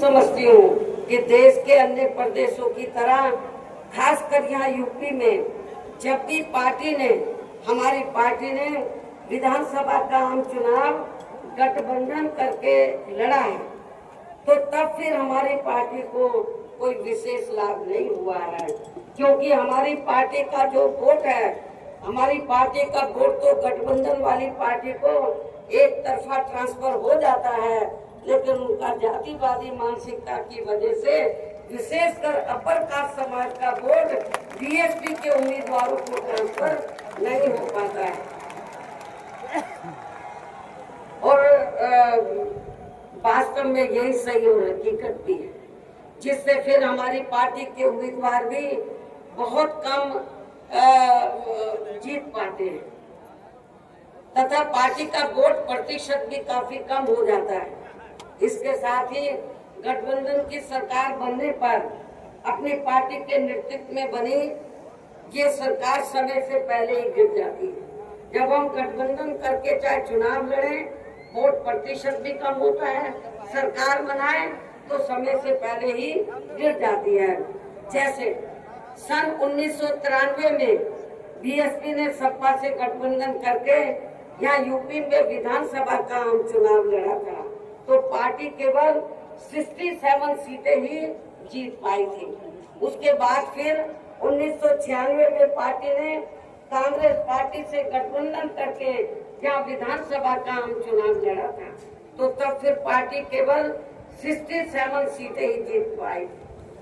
समझती हूँ कि देश के अन्य प्रदेशों की तरह खासकर यहाँ यूपी में जब भी हमारी पार्टी ने विधानसभा का आम चुनाव गठबंधन करके लड़ा है, तो तब फिर हमारी पार्टी को कोई विशेष लाभ नहीं हुआ है, क्योंकि हमारी पार्टी का जो वोट है, हमारी पार्टी का वोट तो गठबंधन वाली पार्टी को एक तरफा ट्रांसफर हो जाता है, लेकिन उनका जातिवादी मानसिकता की वजह से विशेषकर अपर कास्ट समाज का वोट बीएसपी के उम्मीदवारों को ट्रांसफर नहीं हो पाता है। और वास्तव में यही सही और हकीकत भी है, जिससे फिर हमारी पार्टी के उम्मीदवार भी बहुत कम जीत पाते हैं तथा पार्टी का वोट प्रतिशत भी काफी कम हो जाता है। इसके साथ ही गठबंधन की सरकार बनने पर अपनी पार्टी के नेतृत्व में बनी ये सरकार समय से पहले ही गिर जाती है। जब हम गठबंधन करके चाहे चुनाव लड़ें, वोट प्रतिशत भी कम होता है, सरकार बनाए तो समय से पहले ही गिर जाती है। जैसे सन 1993 में बीएसपी ने सपा से गठबंधन करके यहाँ यूपी में विधानसभा का आम चुनाव लड़ा था, तो पार्टी केवल 67 सीटें ही जीत पाई थी। उसके बाद फिर 1996 में पार्टी ने कांग्रेस पार्टी से गठबंधन करके यहाँ विधानसभा का आम चुनाव लड़ा था, तो तब फिर पार्टी केवल 67 सीटें ही जीत पाई।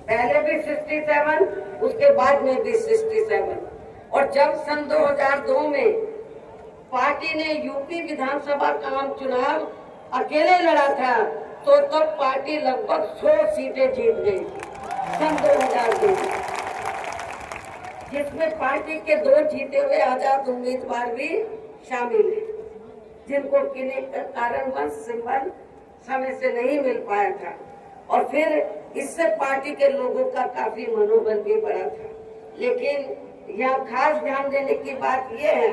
पहले भी 67, उसके बाद में भी 67। और जब सन 2002 में पार्टी ने यूपी विधानसभा का आम चुनाव अकेले लड़ा था, तो तब पार्टी लगभग 100 सीटें जीत गई थी सन 2002 में, जिसमें पार्टी के 2 जीते हुए आजाद उम्मीदवार भी शामिल हैं, जिनको किन्हीं कारणवश सिंबल समय से नहीं मिल पाया था। और फिर इससे पार्टी के लोगों का काफी मनोबल भी बढ़ा था। लेकिन यहाँ खास ध्यान देने की बात यह है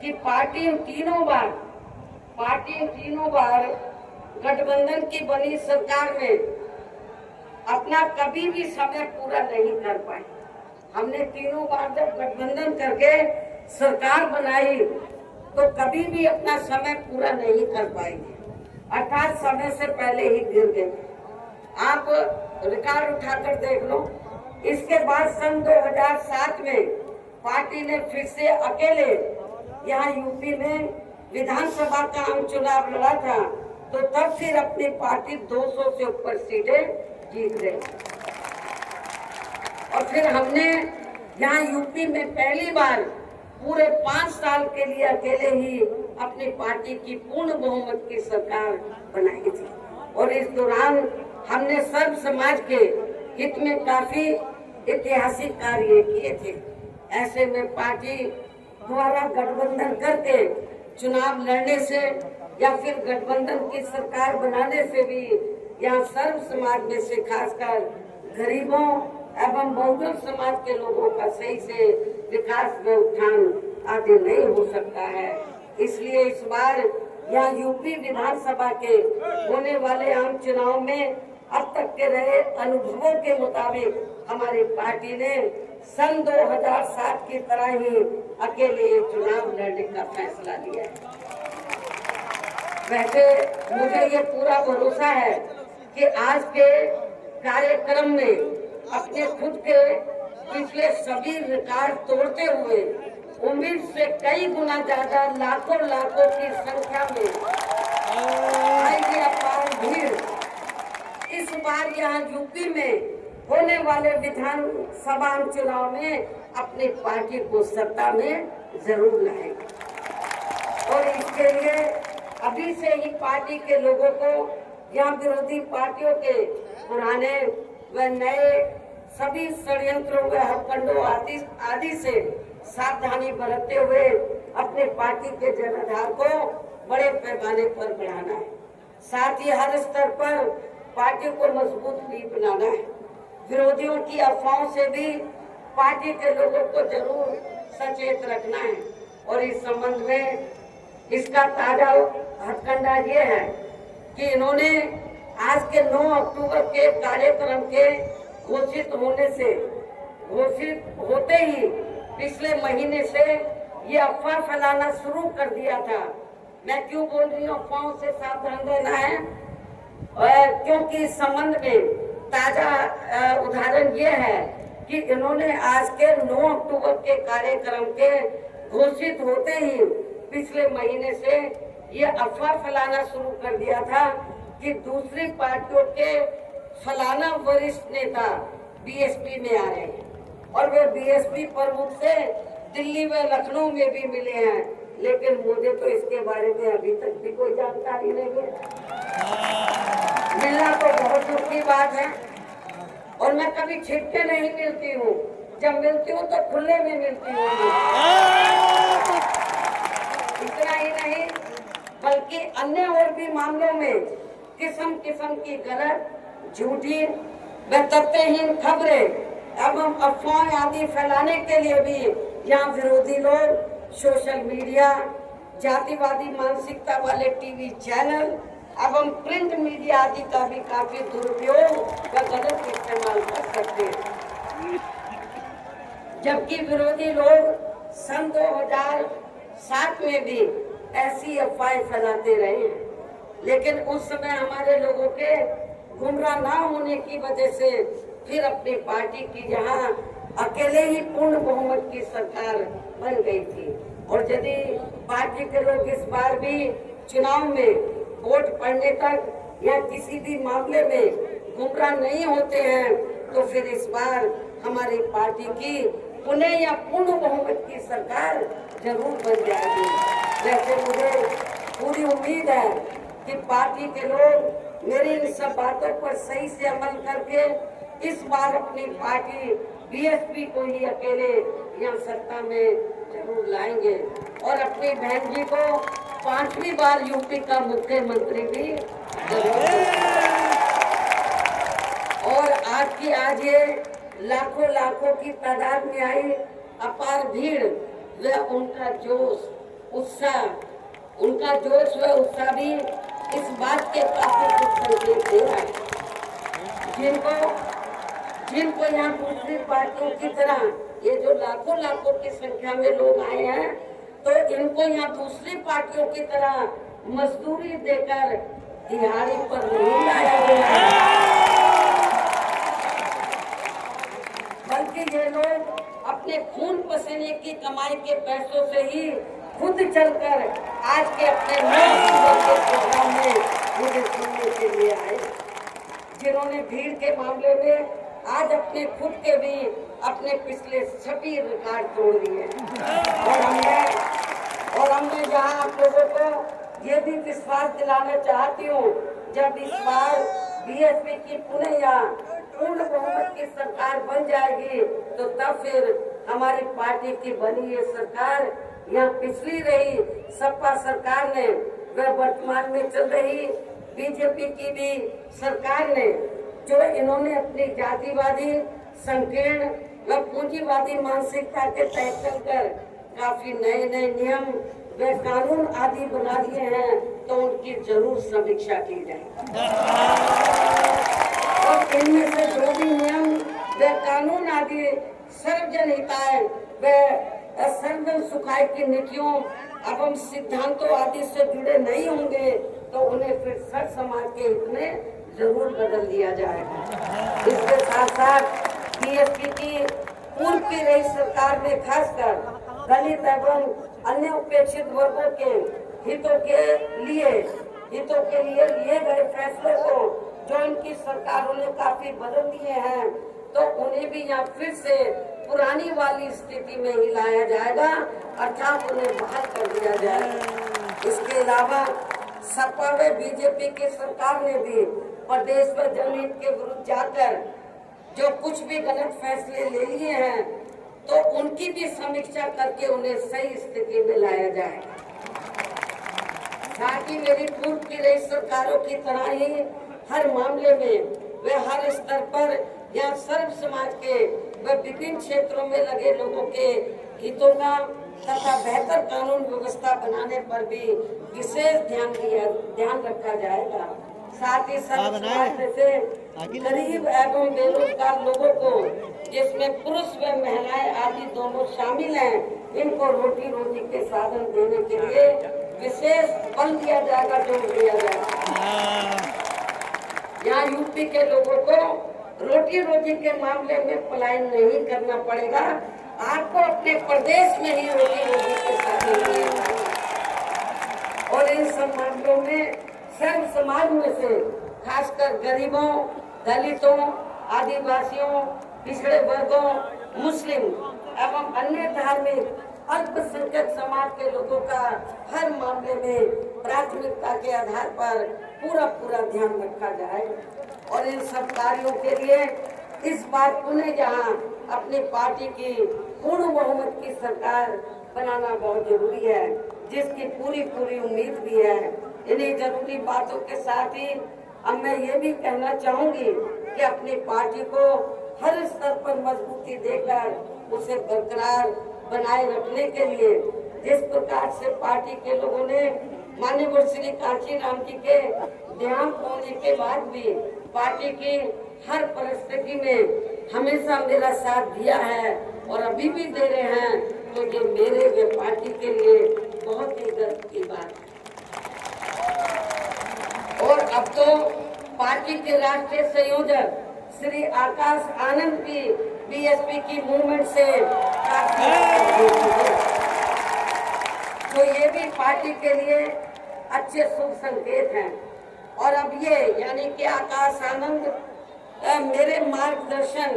कि पार्टी तीनों बार गठबंधन की बनी सरकार में अपना कभी भी समय पूरा नहीं कर पाई। हमने तीनों बार जब गठबंधन करके सरकार बनाई तो कभी भी अपना समय पूरा नहीं कर पाई, अर्थात समय से पहले ही गिर गए। आप रिकॉर्ड उठाकर देख लो। इसके बाद सन 2007 में पार्टी ने फिर से अकेले यहाँ यूपी में विधानसभा का आम चुनाव लड़ा था, तो तब फिर अपनी पार्टी 200 से ऊपर सीटें जीत गई। और फिर हमने यहाँ यूपी में पहली बार पूरे 5 साल के लिए अकेले ही अपनी पार्टी की पूर्ण बहुमत की सरकार बनाई थी। और इस दौरान हमने सर्व समाज के हित में काफी ऐतिहासिक कार्य किए थे। ऐसे में पार्टी द्वारा गठबंधन करके चुनाव लड़ने से या फिर गठबंधन की सरकार बनाने से भी यहाँ सर्व समाज में से खासकर गरीबों एवं बहुजन समाज के लोगों का सही से विकास में उत्थान आदि नहीं हो सकता है। इसलिए इस बार यहाँ यूपी विधानसभा के होने वाले आम चुनाव में अब तक के रहे अनुभवों के मुताबिक हमारी पार्टी ने सन 2007 की तरह ही अकेले चुनाव लड़ने का फैसला लिया है। वैसे मुझे ये पूरा भरोसा है कि आज के कार्यक्रम में अपने खुद के पिछले सभी रिकॉर्ड तोड़ते हुए उम्मीद से कई गुना ज्यादा लाखों की संख्या में आएगी अपार भीड़ इस बार यहाँ यूपी में होने वाले विधानसभा चुनाव में अपनी पार्टी को सत्ता में जरूर लाएगी। और इसके लिए अभी से ही पार्टी के लोगों को यहाँ विरोधी पार्टियों के पुराने व नए सभी षड्यंत्रों व हथकंडों आदि से सावधानी बरतते हुए अपने पार्टी के जनाधार को बड़े पैमाने पर बढ़ाना है। साथ ही हर स्तर पर पार्टी को मजबूत भी बनाना है। विरोधियों की अफवाहों से भी पार्टी के लोगों को जरूर सचेत रखना है। और इस संबंध में इसका ताजा हथकंडा ये है कि इन्होंने आज के 9 अक्टूबर के कार्यक्रम के घोषित होते ही पिछले महीने से ये अफवाह फैलाना शुरू कर दिया था। मैं क्यों बोल रही हूँ अफवाहों से सावधान रहना है, क्योंकि इस संबंध में ताजा उदाहरण ये है कि इन्होंने आज के 9 अक्टूबर के कार्यक्रम के घोषित होते ही पिछले महीने से ये अफवाह फैलाना शुरू कर दिया था कि दूसरी पार्टियों के फलाना वरिष्ठ नेता बीएसपी में आ रहे हैं और वे बीएसपी प्रमुख से दिल्ली व लखनऊ में भी मिले हैं, लेकिन मुझे तो इसके बारे में अभी तक भी कोई जानकारी नहीं है। मिलना तो बहुत दुख की बात है और मैं कभी छिपके नहीं मिलती हूँ, जब मिलती हूँ तो खुले में मिलती हूँ। इतना ही नहीं बल्कि अन्य और भी मामलों में किस्म किस्म की गलत, झूठी व तथ्यहीन खबरें एवं अफवाह आदि फैलाने के लिए भी यहाँ विरोधी लोग सोशल मीडिया, जातिवादी मानसिकता वाले टीवी चैनल एवं प्रिंट मीडिया आदि का भी काफी दुरुपयोग व गलत इस्तेमाल कर सकते हैं। जबकि विरोधी लोग सन 2007 में भी ऐसी अफवाहें फैलाते रहे हैं, लेकिन उस समय हमारे लोगों के गुमराह ना होने की वजह से फिर अपनी पार्टी की जहां अकेले ही पूर्ण बहुमत की सरकार बन गई थी और यदि पार्टी के लोग इस बार भी चुनाव में वोट पड़ने तक या किसी भी मामले में गुमराह नहीं होते हैं तो फिर इस बार हमारी पार्टी की पुनः या पूर्ण बहुमत की सरकार जरूर बन जाएगी। वैसे मुझे पूरी उम्मीद है कि पार्टी के लोग मेरी इन सब बातों पर सही से अमल करके इस बार अपनी पार्टी बीएसपी को ही अकेले यहाँ सत्ता में जरूर लाएंगे और अपनी बहन जी को 5वीं बार यूपी का मुख्यमंत्री भी जरूर। और आज ये लाखों लाखों की तादाद में आई अपार भीड़ व उनका जोश व उत्साह भी इस बात के काफी कुछ संकेत दे रहा है। जिनको यहाँ दूसरी पार्टियों की तरह ये जो लाखों की संख्या में लोग आए हैं तो इनको यहाँ दूसरी पार्टियों की तरह मजदूरी देकर दिहाड़ी पर नहीं लाया गया है, बल्कि ये लोग अपने खून पसीने की कमाई के पैसों से ही खुद चलकर आज के अपने प्रोग्राम में मुझे सुनने के लिए आए, जिन्होंने भीड़ के मामले में आज अपने खुद के भी अपने पिछले सभी रिकॉर्ड तोड़ दिए और हमने जहां आप लोगों को ये भी विश्वास दिलाना चाहती हूँ, जब इस बार बीएसपी की पुनः या पूर्ण बहुमत की सरकार बन जाएगी तो तब फिर हमारी पार्टी की बनी ये सरकार यहाँ पिछली रही सपा सरकार ने व वर्तमान में चल रही बीजेपी की भी सरकार ने जो इन्होंने अपनी जातिवादी, संकीर्ण व पूंजीवादी मानसिकता के तहत चलकर काफी नए नियम व कानून आदि बना दिए हैं तो उनकी जरूर समीक्षा की जाए और इनमें से जो भी नियम व कानून आदि सर्वजन हिताय व सर्वजन सुखाय की नीतियों एवं सिद्धांतों आदि से जुड़े नहीं होंगे तो उन्हें फिर सर समाज के हित में जरूर बदल दिया जाएगा। इसके साथ साथ बीएसपी की पूर्व की रही सरकार ने खासकर दलित एवं अन्य उपेक्षित वर्गों के हितों के लिए लिए गए फैसलों को जो इनकी सरकारों ने काफी बदल दिए हैं तो उन्हें भी यहाँ फिर से पुरानी वाली स्थिति में ही लाया जाएगा, अर्थात उन्हें बहाल कर दिया जाएगा। इसके अलावा सपा व बीजेपी की सरकार ने भी प्रदेश में जनहित के विरुद्ध जाकर जो कुछ भी गलत फैसले ले लिए हैं तो उनकी भी समीक्षा करके उन्हें सही स्थिति में लाया जाए। साथ ही मेरी पूर्व की रही सरकारों की तरह ही हर मामले में वे हर स्तर पर या सर्व समाज के व विभिन्न क्षेत्रों में लगे लोगों के हितों का तथा बेहतर कानून व्यवस्था बनाने पर भी विशेष ध्यान रखा जाएगा। साथ ही सर्व समाज में से गरीब एवं बेरोजगार लोगों को, जिसमें पुरुष व महिलाएं आदि दोनों शामिल हैं, इनको रोटी रोटी के साधन देने के लिए विशेष बल दिया जाएगा, जोर दिया जाएगा। यहाँ यूपी के लोगों को रोटी रोटी के मामले में पलायन नहीं करना पड़ेगा, आपको अपने प्रदेश में ही रोटी रोटी के साधन दिए जाएंगे। और इन सब मामलों में सर्व समाज में से खासकर गरीबों, दलितों, आदिवासियों, पिछड़े वर्गों, मुस्लिम एवं अन्य धार्मिक अल्पसंख्यक समाज के लोगों का हर मामले में प्राथमिकता के आधार पर पूरा ध्यान रखा जाए। और इन सब कार्यों के लिए इस बार पुनः जहां अपनी पार्टी की पूर्ण बहुमत की सरकार बनाना बहुत जरूरी है, जिसकी पूरी उम्मीद भी है। इन्हीं जरूरी बातों के साथ ही अब मैं ये भी कहना चाहूंगी कि अपनी पार्टी को हर स्तर पर मजबूती देकर उसे बरकरार बनाए रखने के लिए जिस प्रकार से पार्टी के लोगों ने माननीय श्री कांशीराम जी के देहांत होने के बाद भी पार्टी की हर परिस्थिति में हमेशा मेरा साथ दिया है और अभी भी दे रहे हैं, तो ये मेरे व पार्टी के लिए बहुत ही गर्व की बात है। और अब तो पार्टी के राष्ट्रीय संयोजक श्री आकाश आनंद भी बीएसपी की मूवमेंट से काफी तो ये भी पार्टी के लिए अच्छे शुभ संकेत हैं। और अब ये यानी कि आकाश आनंद मेरे मार्गदर्शन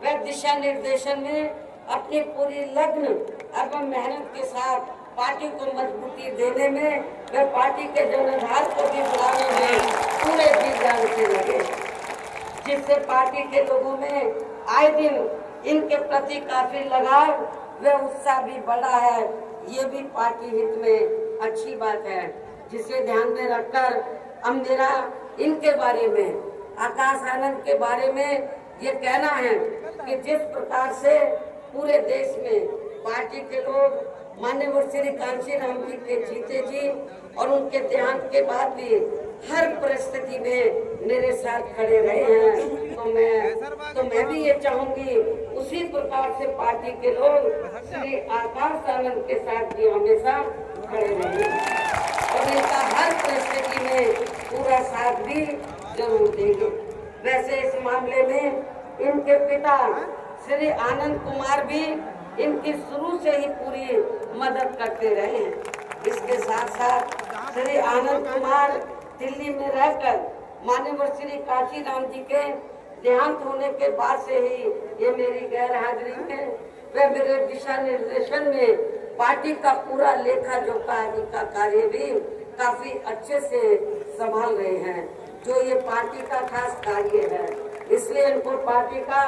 व दिशा निर्देशन में अपनी पूरी लग्न एवं मेहनत के साथ पार्टी को मजबूती देने में व पार्टी के जनाधार को भी बढ़ाने में पूरे जी जान से लगे, जिससे पार्टी के लोगों में आए दिन इनके प्रति काफी लगाव व उत्साह भी बढ़ा है। ये भी पार्टी हित में अच्छी बात है, जिसे ध्यान में रखकर अब मेरा इनके बारे में, आकाश आनंद के बारे में ये कहना है कि जिस प्रकार से पूरे देश में पार्टी के लोग माननीय श्री कांशीराम जी के जीते जी और उनके देहांत के बाद भी हर परिस्थिति में मेरे साथ खड़े रहे हैं, तो मैं भी ये चाहूंगी उसी प्रकार से पार्टी के लोग श्री आकाश आनंद के साथ भी हमेशा खड़े रहेंगे और इनका हर परिस्थिति में पूरा साथ भी जरूर देंगे। वैसे इस मामले में इनके पिता श्री आनंद कुमार भी इनकी शुरू से ही पूरी मदद करते रहे हैं। इसके साथ साथ श्री आनंद कुमार दिल्ली में रहकर माननीय श्री कांशीराम जी के देहांत होने के बाद से ही ये मेरी गैर हाजिरी में वे मेरे दिशा निर्देशन में पार्टी का पूरा लेखा जोखा आदि का कार्य भी काफी अच्छे से संभाल रहे हैं, जो ये पार्टी का खास कार्य है। इसलिए इनको पार्टी का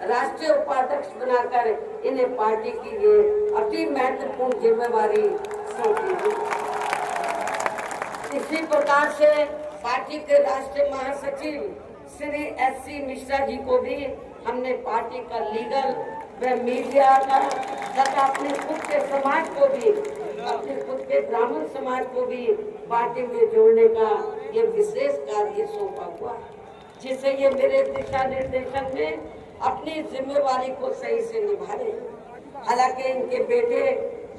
राष्ट्रीय उपाध्यक्ष बनाकर इन्हें पार्टी की ये अति महत्वपूर्ण जिम्मेवारी सौंपी गई। इसी प्रकार से पार्टी के राष्ट्रीय महासचिव श्री एस.सी. मिश्रा जी को भी हमने पार्टी का लीगल व मीडिया का तथा अपने खुद के समाज को भी, अपने खुद के ब्राह्मण समाज को भी पार्टी में जोड़ने का ये विशेष कार्य सौंपा हुआ, जिससे ये मेरे दिशा निर्देशन में अपनी जिम्मेवारी को सही से निभा रहे हैं। हालांकि इनके बेटे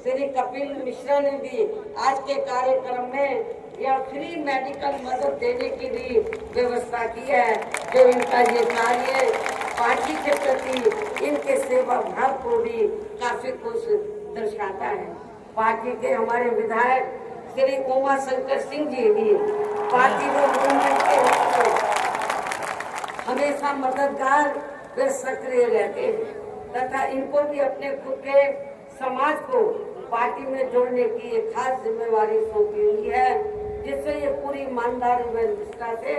श्री कपिल मिश्रा ने भी आज के कार्यक्रम में यह फ्री मेडिकल मदद देने की भी व्यवस्था की है, जो इनका ये कार्य पार्टी के प्रति इनके सेवा भाव को भी काफी कुछ दर्शाता है। पार्टी के हमारे विधायक श्री उमा शंकर सिंह जी भी पार्टी में मूवमेंट के हमेशा मददगार वे सक्रिय रहते हैं तथा इनको भी अपने खुद के समाज को पार्टी में जोड़ने की एक खास जिम्मेवारी सौंपी हुई है, जिससे ये पूरी ईमानदारी व निष्ठा से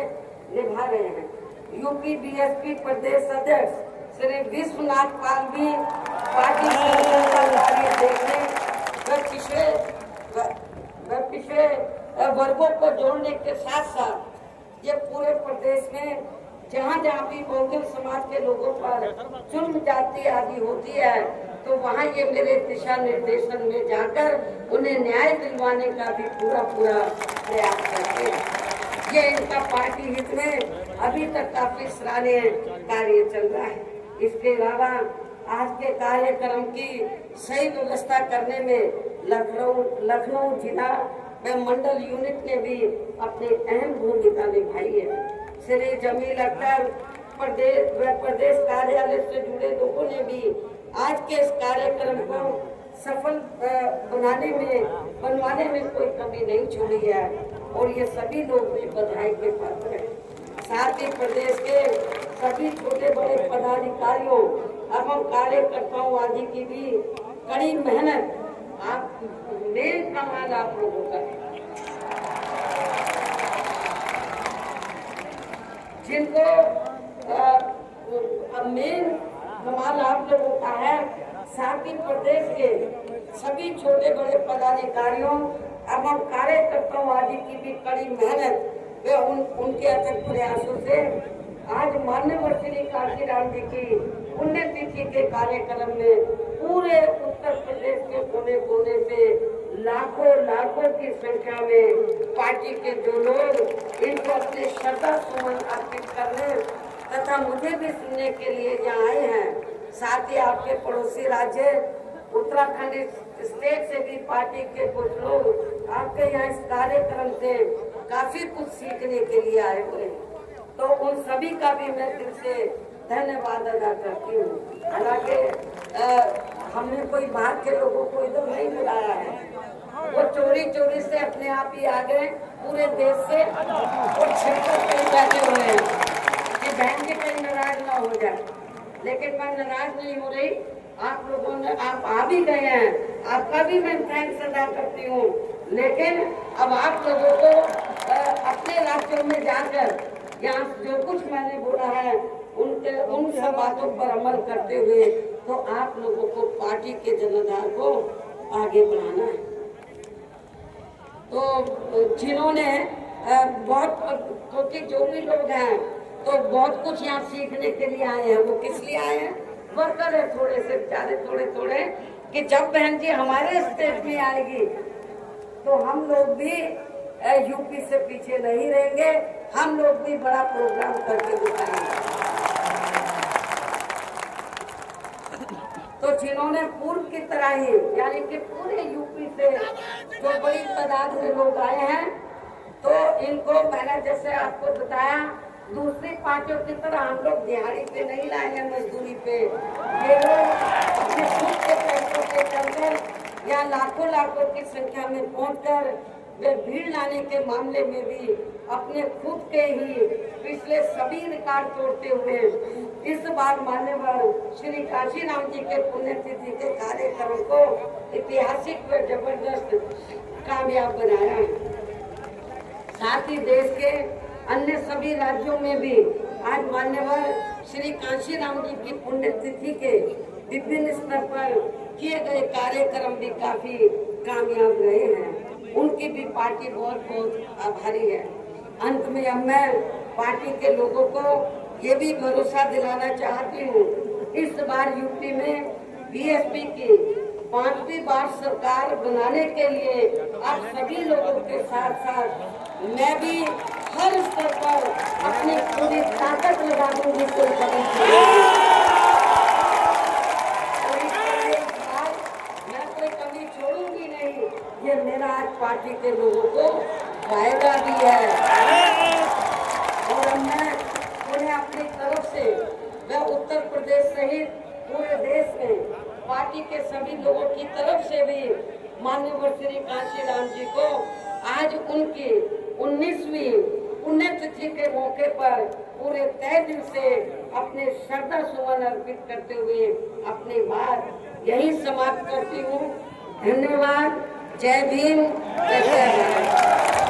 निभा रहे हैं। यूपी बीएसपी प्रदेश अध्यक्ष श्री विश्वनाथ पाल भी पार्टी का कार्य देखने व पिछड़े वर्गों को जोड़ने के साथ साथ ये पूरे प्रदेश में जहाँ जहाँ भी बहुजन समाज के लोगों पर जुल्म जाति आदि होती है, तो वहाँ ये मेरे दिशा निर्देशन में जाकर उन्हें न्याय दिलवाने का भी पूरा प्रयास करते हैं। ये इनका पार्टी हित में अभी तक काफी सराहनीय कार्य चल रहा है। इसके अलावा आज के कार्यक्रम की सही व्यवस्था करने में लखनऊ जिला व मंडल यूनिट ने भी अपनी अहम भूमिका निभाई है। श्री जमील अख्तर प्रदेश कार्यालय से जुड़े लोगों ने भी आज के इस कार्यक्रम को सफल बनवाने में कोई कमी नहीं छोड़ी है और ये सभी लोग भी बधाई के पात्र हैं। साथ ही प्रदेश के सभी छोटे बड़े पदाधिकारियों एवं कार्यकर्ताओं आदि की भी कड़ी मेहनत मेन कमाल आप लोगों का है, जिनको मेन कमाल आप लोगों का है। साथ ही प्रदेश के सभी छोटे बड़े पदाधिकारियों एवं कार्यकर्ताओं आदि की भी कड़ी मेहनत वे उनके अथक प्रयासों से आज माननीय श्री काशीराम जी की पुण्यतिथि के कार्यक्रम में पूरे उत्तर प्रदेश के कोने कोने से लाखों की संख्या में पार्टी के जो लोग इनको अपने श्रद्धा सुमन अर्पित करने तथा मुझे भी सुनने के लिए यहाँ आए हैं। साथ ही आपके पड़ोसी राज्य उत्तराखंड स्टेट से भी पार्टी के कुछ लोग आपके यहाँ इस कार्यक्रम से काफी कुछ सीखने के लिए आए हुए हैं, तो उन सभी का भी मैं दिल से धन्यवाद अदा करती हूँ। हालांकि हमने कोई बाहर के लोगों को इधर नहीं बुलाया है, वो चोरी से अपने आप ही आ गए पूरे देश से और छिपकर कहीं बैठे हुए हैं कि बहन जी कहीं नाराज ना हो जाए। लेकिन मैं नाराज नहीं हो रही, आप लोगों ने आप आ भी गए हैं, आपका भी मैं थैंक्स अदा करती हूँ। लेकिन अब आप लोगों को अपने राज्यों में जाकर यहाँ जो कुछ मैंने बोला है उन सब बातों पर अमल करते हुए तो आप लोगों को पार्टी के जनाधार को आगे बढ़ाना है। तो जिन्होंने बहुत क्योंकि जो भी लोग हैं तो बहुत कुछ यहाँ सीखने के लिए आए हैं, वो किस लिए आए हैं? वर्कर है थोड़े से बेचारे थोड़े कि जब बहन जी हमारे स्टेट में आएगी तो हम लोग भी यूपी से पीछे नहीं रहेंगे, हम लोग भी बड़ा प्रोग्राम करके दिखाएंगे। तो जिन्होंने पूर्व की तरह ही यानी कि पूरे यूपी से जो बड़ी तादाद में लोग आए हैं तो इनको मैंने जैसे आपको बताया दूसरी पार्टियों की तरह हम लोग दिहाड़ी पे नहीं लाएंगे, मजदूरी पे। ये लोग अपने खुद के पैसों से चलकर या लाखों की संख्या में पहुंचकर वे भीड़ लाने के मामले में भी अपने खुद के ही पिछले सभी रिकॉर्ड तोड़ते हुए इस बार मान्यवर श्री काशीराम जी के पुण्यतिथि के कार्यक्रम को ऐतिहासिक व जबरदस्त कामयाब बनाया है। साथ ही देश के अन्य सभी राज्यों में भी आज मान्यवर श्री काशीराम जी की पुण्यतिथि के विभिन्न स्तर पर किए गए कार्यक्रम भी काफी कामयाब रहे हैं। उनकी भी पार्टी बहुत आभारी है। अंत में अब मैं पार्टी के लोगों को ये भी भरोसा दिलाना चाहती हूँ, इस बार यूपी में बीएसपी की 5वीं बार सरकार बनाने के लिए आप सभी लोगों के साथ साथ मैं भी हर स्तर पर अपनी पूरी ताकत लगा दूंगी। मैं कोई कमी छोड़ूंगी नहीं, ये मेरा आज पार्टी के लोगों को फायदा भी है। और मैं उन्हें अपनी तरफ से वह उत्तर प्रदेश सहित पूरे देश में पार्टी के सभी लोगों की तरफ से भी माननीय श्री काशीराम जी को आज उनकी 19वीं पुण्यतिथि के मौके पर पूरे तय दिल से अपने श्रद्धा सुमन अर्पित करते हुए अपनी बात यही समाप्त करती हूँ। धन्यवाद। जय भीम, जय भारत।